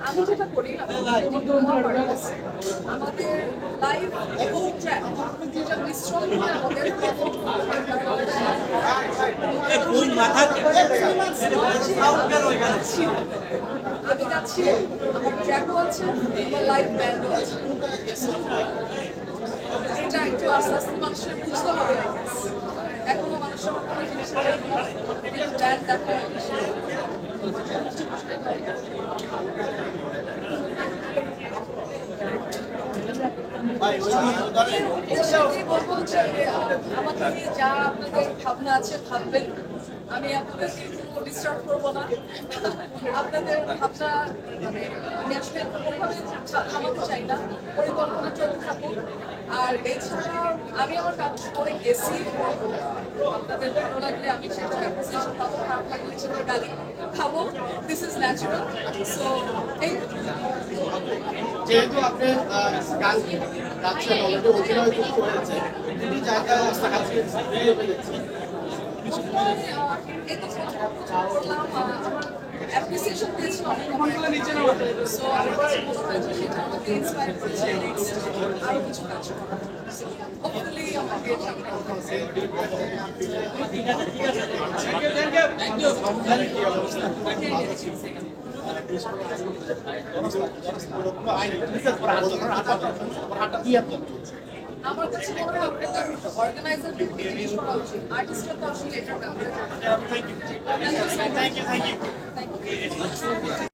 আমি যেটা করি আমাদের লাইভ এবং ট্র্যাক যেটা মিশ্রণ করে আমাদের আমি যাচ্ছি, আমার ট্র্যাকও আছে, আমার লাইভ ব্যান্ডও আছে। এটা একটু আস্তে আস্তে মানুষের বুঝতে হবে। এখনো মানুষের কোনো জিনিসের ব্যান্ড দেখা বলবো যে আমাকে নিয়ে যা আপনাদের ভাবনা আছে ভাববেন, আমি আপনাদেরকে কোনো ডিস্টার্ব করবো না। আপনাদের ভাবনা মানে আমি আসলে কোনোভাবে থামাতে চাই না, পরিকল্পনা চলতে থাকুক। আর এছাড়া আমি আমার কাজ করে গেছি, আপনাদের ভালো লাগলে আমি সেটা অ্যাপ্রিসিয়েশন পাবো, খারাপ লাগলে সেটা গালি খাবো। This is natural. সো এই যেহেতু আপনি গান গাচ্ছেন, অলরেডি অভিনয় করতে হয়েছে, দুটি জায়গায় আজকে ভিডিও পেয়েছি। অ্যাপ্রিসিয়েশন পেয়েছি অনেক, সো আমার কাছে মনে হয় যে সেটা আমাকে ইন্সপায়ার করেছে আরো কিছু কাজ করার। হোপফুলি আমাকে আমার কাছে মনে হয় আপনাদের অর্গানাইজারদের জিজ্ঞেস করা উচিত। আর্টিস্টরা তো আসলে এটা ব্যাপারে। Thank you.